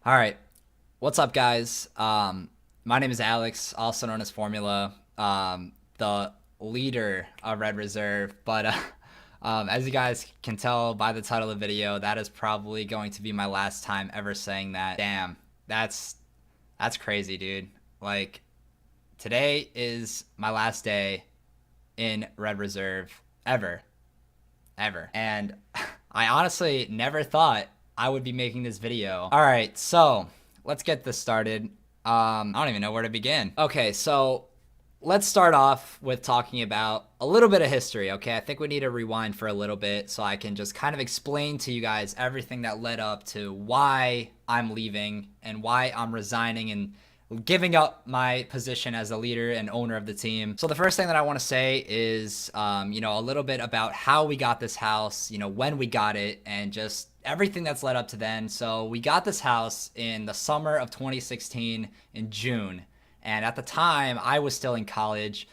All right. What's up, guys? My name is Alex, also known as Formula, the leader of Red Reserve. But as you guys can tell by the title of the video, that is probably going to be my last time ever saying that. Damn, that's crazy, dude. Like, today is my last day in Red Reserve ever. And I honestly never thought I would be making this video. All right, so let's get this started. I don't even know where to begin. Okay, so let's start off with talking about a little bit of history, okay? I think we need to rewind for a little bit so I can just kind of explain to you guys everything that led up to why I'm leaving and why I'm resigning and giving up my position as a leader and owner of the team. So the first thing that I want to say is, a little bit about how we got this house, when we got it, and just everything that's led up to then. So we got this house in the summer of 2016 in June. And at the time, I was still in college.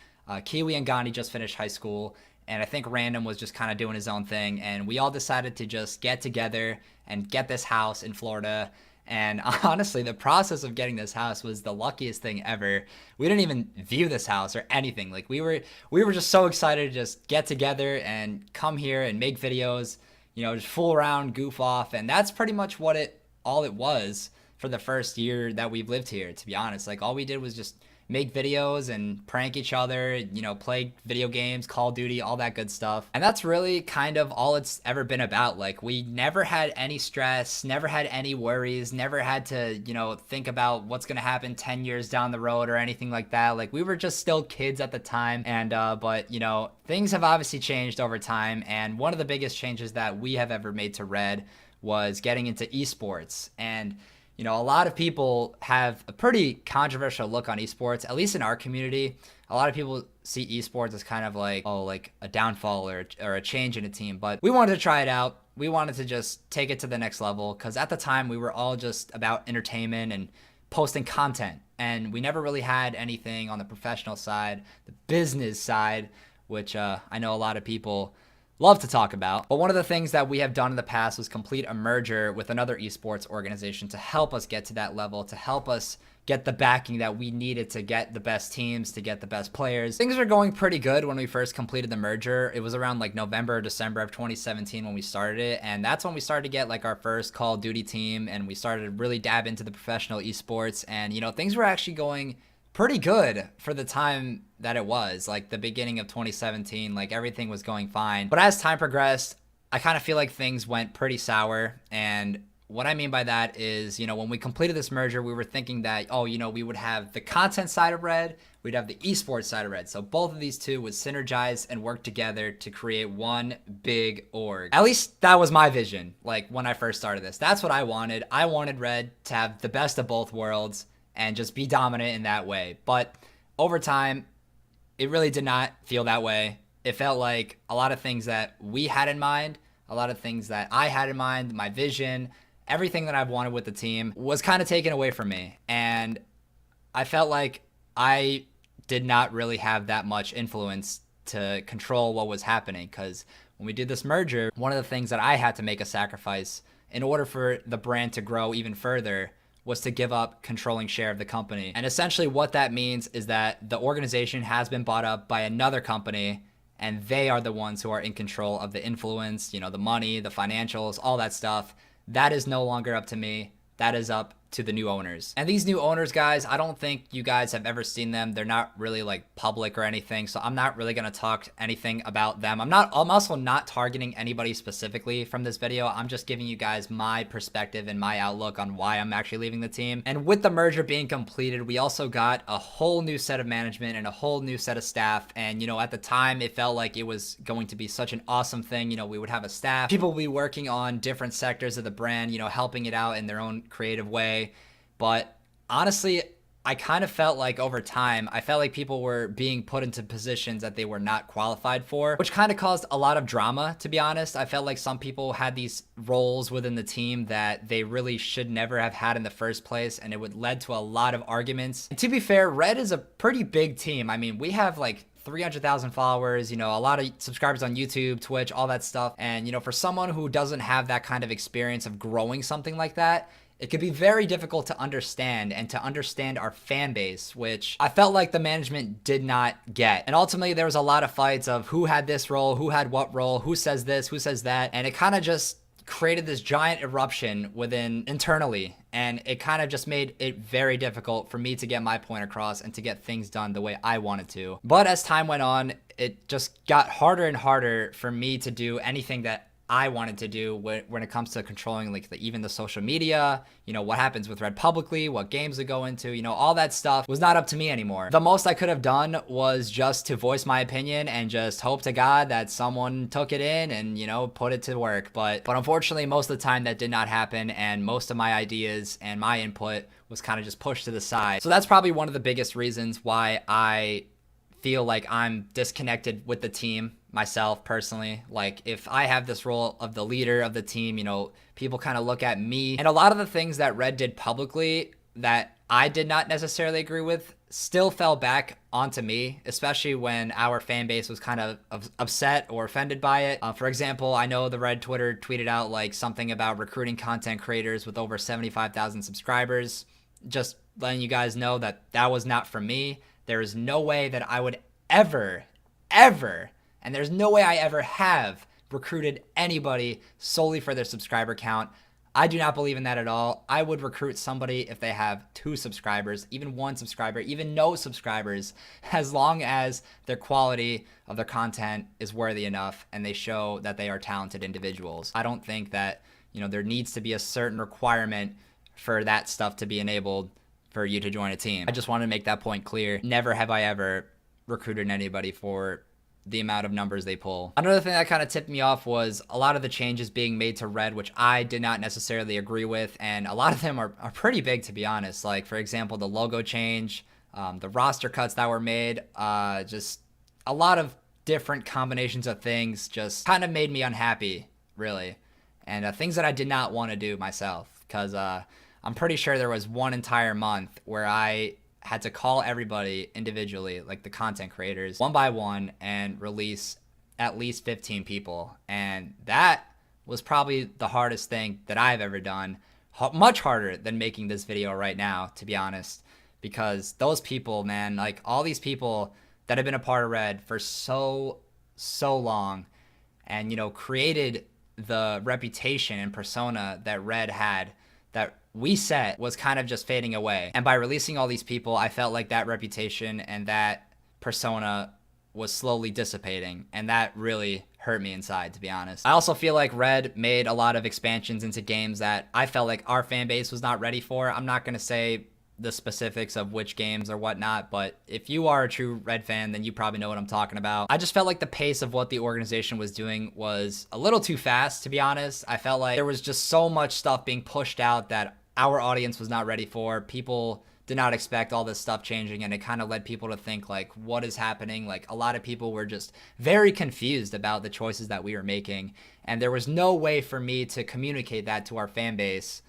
Kiwi and Gandhi just finished high school. And I think Random was just kind of doing his own thing. And we all decided to just get together and get this house in Florida. And honestly, the process of getting this house was the luckiest thing ever. We didn't even view this house or anything. Like we were just so excited to just get together and come here and make videos, just fool around, goof off. And that's pretty much all it was for the first year that we've lived here, to be honest. Like all we did was just make videos and prank each other, play video games, Call of Duty, all that good stuff. And that's really kind of all it's ever been about. Like we never had any stress, never had any worries, never had to, think about what's going to happen 10 years down the road or anything like that. Like we were just still kids at the time. And, but things have obviously changed over time. And one of the biggest changes that we have ever made to Red was getting into esports. And a lot of people have a pretty controversial look on esports, at least in our community. A lot of people see esports as kind of like, oh, like a downfall or a change in a team. But we wanted to try it out. We wanted to just take it to the next level because at the time we were all just about entertainment and posting content. And we never really had anything on the professional side, the business side, which I know a lot of people love to talk about. But one of the things that we have done in the past was complete a merger with another esports organization to help us get to that level, to help us get the backing that we needed to get the best teams, to get the best players. Things were going pretty good when we first completed the merger. It was around like November or December of 2017 when we started it. And that's when we started to get like our first Call of Duty team and we started to really dab into the professional esports. And, things were actually going pretty good for the time that it was, like the beginning of 2017, like everything was going fine. But as time progressed, I kind of feel like things went pretty sour. And what I mean by that is, when we completed this merger, we were thinking that, we would have the content side of Red, we'd have the esports side of Red. So both of these two would synergize and work together to create one big org. At least that was my vision, like when I first started this. That's what I wanted. I wanted Red to have the best of both worlds and just be dominant in that way. But over time, it really did not feel that way. It felt like a lot of things that we had in mind, a lot of things that I had in mind, my vision, everything that I've wanted with the team was kind of taken away from me. And I felt like I did not really have that much influence to control what was happening. Because when we did this merger, one of the things that I had to make a sacrifice in order for the brand to grow even further was to give up controlling share of the company. And essentially what that means is that the organization has been bought up by another company and they are the ones who are in control of the influence, the money, the financials, all that stuff. That is no longer up to me. That is up to the new owners. And these new owners, guys, I don't think you guys have ever seen them. They're not really like public or anything. So I'm not really going to talk anything about them. I'm also not targeting anybody specifically from this video. I'm just giving you guys my perspective and my outlook on why I'm actually leaving the team. And with the merger being completed, we also got a whole new set of management and a whole new set of staff. And, at the time it felt like it was going to be such an awesome thing. We would have a staff, people would be working on different sectors of the brand, helping it out in their own creative way. But honestly, I kind of felt like over time, I felt like people were being put into positions that they were not qualified for, which kind of caused a lot of drama, to be honest. I felt like some people had these roles within the team that they really should never have had in the first place, and it would lead to a lot of arguments. And to be fair, Red is a pretty big team. I mean, we have like 300,000 followers, a lot of subscribers on YouTube, Twitch, all that stuff. And, for someone who doesn't have that kind of experience of growing something like that, it could be very difficult to understand and to understand our fan base, which I felt like the management did not get. And ultimately, there was a lot of fights of who had this role, who had what role, who says this, who says that. And it kind of just created this giant eruption within internally, and it kind of just made it very difficult for me to get my point across and to get things done the way I wanted to. But as time went on, it just got harder and harder for me to do anything that I wanted to do when it comes to controlling like even the social media, what happens with Red publicly, what games they go into, all that stuff was not up to me anymore. The most I could have done was just to voice my opinion and just hope to God that someone took it in and, put it to work. But unfortunately, most of the time that did not happen, and most of my ideas and my input was kind of just pushed to the side. So that's probably one of the biggest reasons why I feel like I'm disconnected with the team myself personally. Like if I have this role of the leader of the team, people kind of look at me, and a lot of the things that Red did publicly that I did not necessarily agree with still fell back onto me, especially when our fan base was kind of upset or offended by it. For example, I know the Red Twitter tweeted out like something about recruiting content creators with over 75,000 subscribers. Just letting you guys know that that was not for me. There is no way that I would ever, and there's no way I ever have recruited anybody solely for their subscriber count. I do not believe in that at all. I would recruit somebody if they have 2 subscribers, even 1 subscriber, even no subscribers, as long as their quality of their content is worthy enough and they show that they are talented individuals. I don't think that, there needs to be a certain requirement for that stuff to be enabled for you to join a team. I just want to make that point clear. Never have I ever recruited anybody for the amount of numbers they pull. Another thing that kind of tipped me off was a lot of the changes being made to Red, which I did not necessarily agree with, and a lot of them are pretty big, to be honest. Like, for example, the logo change, the roster cuts that were made, just a lot of different combinations of things just kind of made me unhappy, really, and things that I did not want to do myself, because I'm pretty sure there was one entire month where I had to call everybody individually, like the content creators, one by one, and release at least 15 people. And that was probably the hardest thing that I've ever done. Much harder than making this video right now, to be honest, because those people, man, like all these people that have been a part of Red for so long and, created the reputation and persona that Red had, that we set, was kind of just fading away. And by releasing all these people, I felt like that reputation and that persona was slowly dissipating, and that really hurt me inside, to be honest. I also feel like Red made a lot of expansions into games that I felt like our fan base was not ready for. I'm not going to say the specifics of which games or whatnot, but if you are a true Red fan, then you probably know what I'm talking about. I just felt like the pace of what the organization was doing was a little too fast, to be honest. I felt like there was just so much stuff being pushed out that our audience was not ready for. People did not expect all this stuff changing, and it kind of led people to think like, what is happening? Like, a lot of people were just very confused about the choices that we were making, and there was no way for me to communicate that to our fan base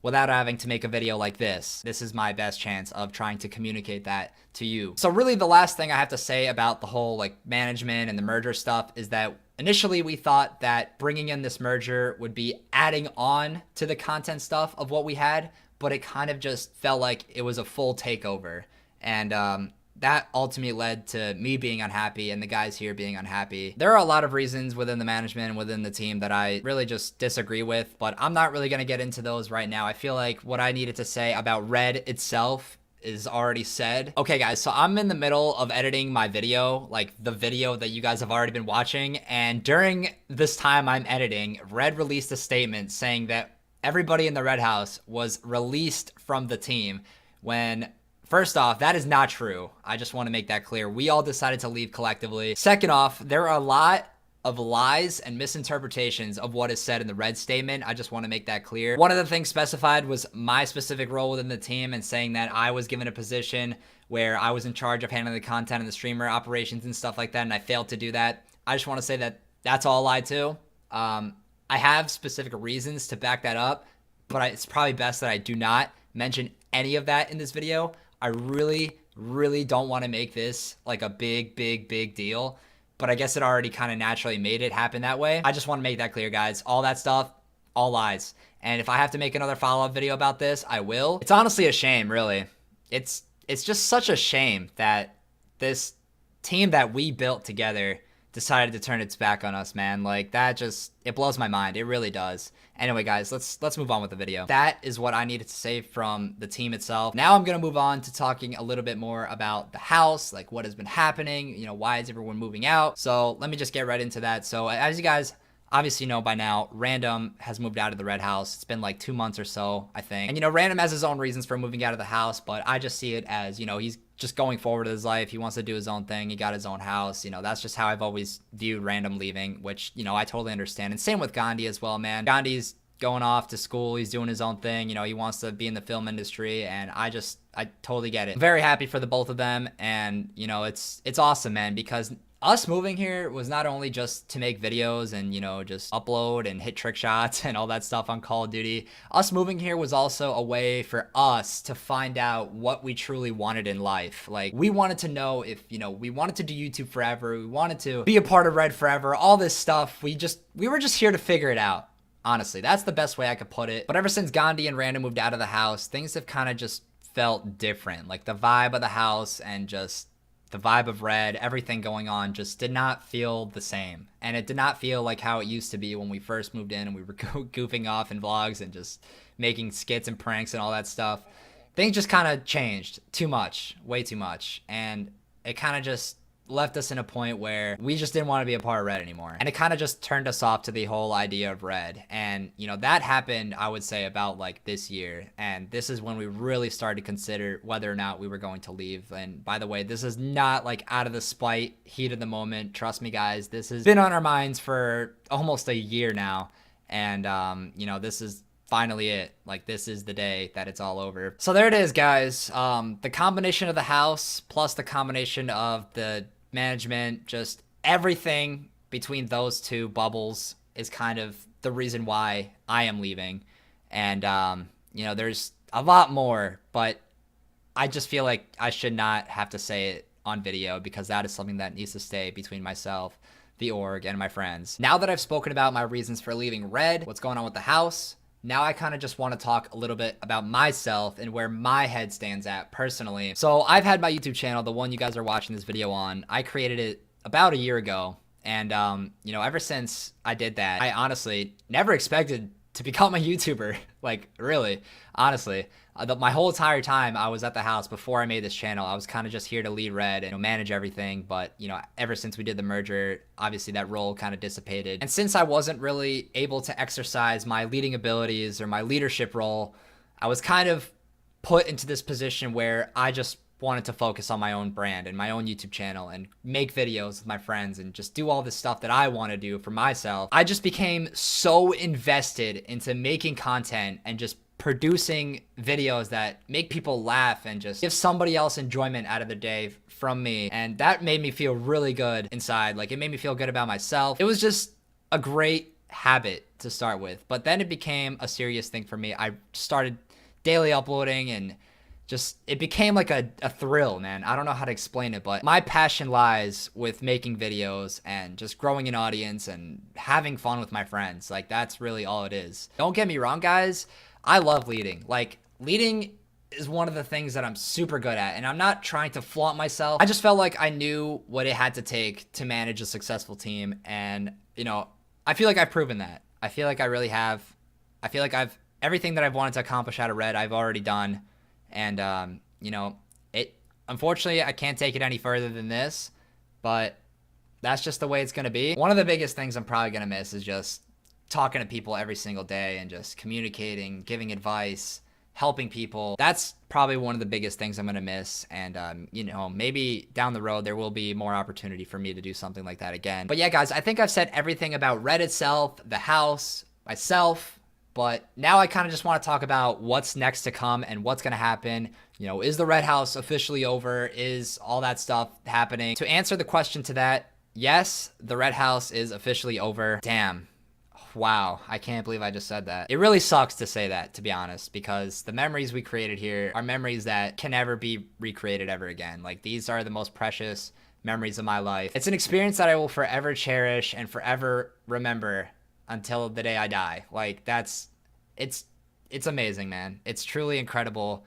without having to make a video like this. This is my best chance of trying to communicate that to you. So really the last thing I have to say about the whole like management and the merger stuff is that initially we thought that bringing in this merger would be adding on to the content stuff of what we had, but it kind of just felt like it was a full takeover. And that ultimately led to me being unhappy and the guys here being unhappy. There are a lot of reasons within the management and within the team that I really just disagree with, but I'm not really going to get into those right now. I feel like what I needed to say about Red itself is already said. Okay guys, so I'm in the middle of editing my video, like the video that you guys have already been watching, and during this time I'm editing, Red released a statement saying that everybody in the Red House was released from the team when, first off, that is not true. I just want to make that clear. We all decided to leave collectively. Second off, there are a lot of lies and misinterpretations of what is said in the Red statement. I just want to make that clear. One of the things specified was my specific role within the team, and saying that I was given a position where I was in charge of handling the content and the streamer operations and stuff like that, and I failed to do that. I just want to say that that's all a lie too. I have specific reasons to back that up, but it's probably best that I do not mention any of that in this video. I really don't want to make this like a big deal, but I guess it already kind of naturally made it happen that way. I just want to make that clear, guys. All that stuff, all lies. And if I have to make another follow-up video about this, I will. It's honestly a shame, really. It's just such a shame that this team that we built together decided to turn its back on us, man. Like, that just, it blows my mind. It really does. Anyway, guys, let's move on with the video. That is what I needed to say from the team itself. Now I'm gonna move on to talking a little bit more about the house, like what has been happening, you know, why is everyone moving out? So let me just get right into that. So as you guys obviously know by now, Random has moved out of the Red House. It's been like 2 months or so, I think. And, you know, Random has his own reasons for moving out of the house, but I just see it as, you know, he's just going forward with his life. He wants to do his own thing. He got his own house. You know, that's just how I've always viewed Random leaving, which, you know, I totally understand. And same with Gandhi as well, man. Gandhi's going off to school. He's doing his own thing. You know, he wants to be in the film industry, and I totally get it. I'm very happy for the both of them, and, you know, it's awesome, man, because us moving here was not only just to make videos and, you know, just upload and hit trick shots and all that stuff on Call of Duty. Us moving here was also a way for us to find out what we truly wanted in life. Like, we wanted to know if, you know, we wanted to do YouTube forever. We wanted to be a part of Red forever, all this stuff. We were just here to figure it out. Honestly, that's the best way I could put it. But ever since Gandhi and Random moved out of the house, things have kind of just felt different. Like, the vibe of the house and just the vibe of Red, everything going on just did not feel the same. And it did not feel like how it used to be when we first moved in and we were goofing off in vlogs and just making skits and pranks and all that stuff. Things just kind of changed too much, way too much. And it kind of just left us in a point where we just didn't want to be a part of Red anymore. And it kind of just turned us off to the whole idea of Red. And, you know, that happened, I would say, about like this year. And this is when we really started to consider whether or not we were going to leave. And by the way, this is not like out of the spite, heat of the moment. Trust me, guys, this has been on our minds for almost a year now. And, you know, this is finally it. Like, this is the day that it's all over. So there it is, guys. The combination of the house plus the combination of the management, just everything between those two bubbles is kind of the reason why I am leaving. And, you know, there's a lot more, but I just feel like I should not have to say it on video because that is something that needs to stay between myself, the org, and my friends. Now that I've spoken about my reasons for leaving Red, what's going on with the house, now I kind of just want to talk a little bit about myself and where my head stands at personally. So I've had my YouTube channel, the one you guys are watching this video on. I created it about a year ago. And, you know, ever since I did that, I honestly never expected to become a YouTuber. Like, really, honestly. My whole entire time I was at the house before I made this channel, I was kind of just here to lead Red and, you know, manage everything. But, you know, ever since we did the merger, obviously that role kind of dissipated. And since I wasn't really able to exercise my leading abilities or my leadership role, I was kind of put into this position where I just wanted to focus on my own brand and my own YouTube channel and make videos with my friends and just do all this stuff that I want to do for myself. I just became so invested into making content and just producing videos that make people laugh and just give somebody else enjoyment out of the day from me. And that made me feel really good inside. Like, it made me feel good about myself. It was just a great habit to start with. But then it became a serious thing for me. I started daily uploading and just, it became like a thrill, man. I don't know how to explain it, but my passion lies with making videos and just growing an audience and having fun with my friends. Like, that's really all it is. Don't get me wrong, guys. I love leading. Like, leading is one of the things that I'm super good at, and I'm not trying to flaunt myself. I just felt like I knew what it had to take to manage a successful team, and, you know, I feel like I've proven that. I feel like I really have. I feel like everything that I've wanted to accomplish out of Red, I've already done. And, you know, unfortunately, I can't take it any further than this, but that's just the way it's going to be. One of the biggest things I'm probably going to miss is just talking to people every single day and just communicating, giving advice, helping people. That's probably one of the biggest things I'm going to miss. And, you know, maybe down the road, there will be more opportunity for me to do something like that again. But yeah, guys, I think I've said everything about Red itself, the house, myself. But now I kind of just want to talk about what's next to come and what's going to happen. You know, is the Red House officially over? Is all that stuff happening? To answer the question to that, yes, the Red House is officially over. Damn. Wow, I can't believe I just said that. It really sucks to say that, to be honest, because the memories we created here are memories that can never be recreated ever again. Like, these are the most precious memories of my life. It's an experience that I will forever cherish and forever remember until the day I die. Like it's it's amazing, man. It's truly incredible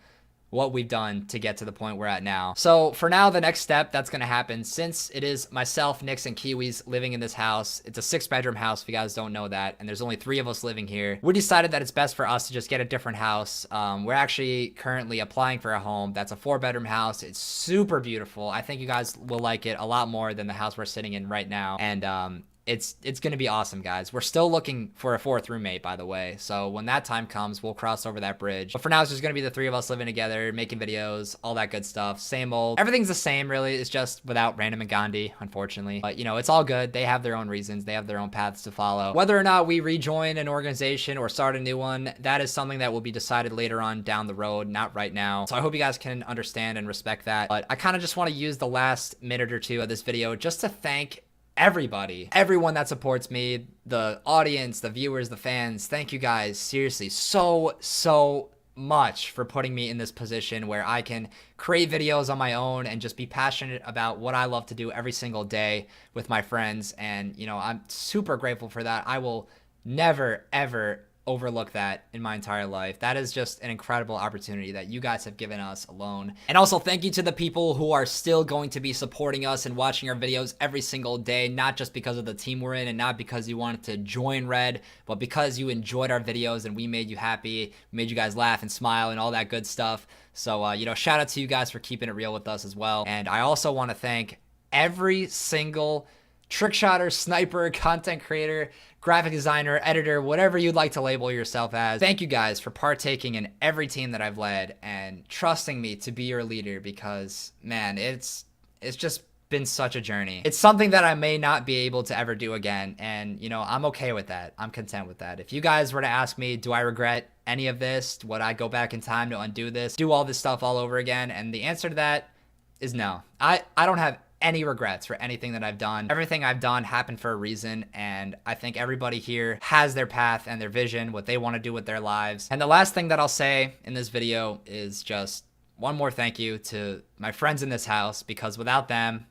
what we've done to get to the point we're at now. So for now, the next step that's going to happen, since it is myself, Nix, and Kiwis living in this house, it's a 6-bedroom house if you guys don't know that, and there's only 3 of us living here. We decided that it's best for us to just get a different house. We're actually currently applying for a home that's a 4-bedroom house. It's super beautiful. I think you guys will like it a lot more than the house we're sitting in right now. And it's going to be awesome, guys. We're still looking for a 4th roommate, by the way. So when that time comes, we'll cross over that bridge. But for now, it's just going to be the 3 of us living together, making videos, all that good stuff. Same old. Everything's the same, really. It's just without Random and Gandhi, unfortunately. But, you know, it's all good. They have their own reasons. They have their own paths to follow. Whether or not we rejoin an organization or start a new one, that is something that will be decided later on down the road, not right now. So I hope you guys can understand and respect that. But I kind of just want to use the last minute or 2 of this video just to thank everyone that supports me, the audience, the viewers, the fans. Thank you guys, seriously, so much for putting me in this position where I can create videos on my own and just be passionate about what I love to do every single day with my friends. And, you know, I'm super grateful for that. I will never, ever overlook that in my entire life. That is just an incredible opportunity that you guys have given us alone. And also thank you to the people who are still going to be supporting us and watching our videos every single day, not just because of the team we're in and not because you wanted to join Red, but because you enjoyed our videos and we made you happy, made you guys laugh and smile and all that good stuff. So, you know, shout out to you guys for keeping it real with us as well. And I also want to thank every single trick shotter, sniper, content creator, graphic designer, editor, whatever you'd like to label yourself as. Thank you guys for partaking in every team that I've led and trusting me to be your leader, because, man, it's just been such a journey. It's something that I may not be able to ever do again, and, you know, I'm okay with that. I'm content with that. If you guys were to ask me, do I regret any of this? Would I go back in time to undo this, do all this stuff all over again? And the answer to that is no. I don't have any regrets for anything that I've done. Everything I've done happened for a reason, and I think everybody here has their path and their vision, what they want to do with their lives. And the last thing that I'll say in this video is just one more thank you to my friends in this house, because without them,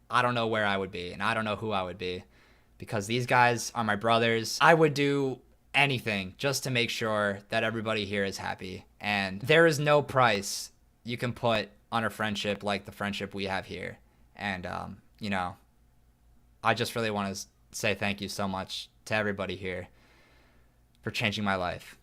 I don't know where I would be, and I don't know who I would be, because these guys are my brothers. I would do anything just to make sure that everybody here is happy, and there is no price you can put on a friendship like the friendship we have here. And you know, I just really want to say thank you so much to everybody here for changing my life.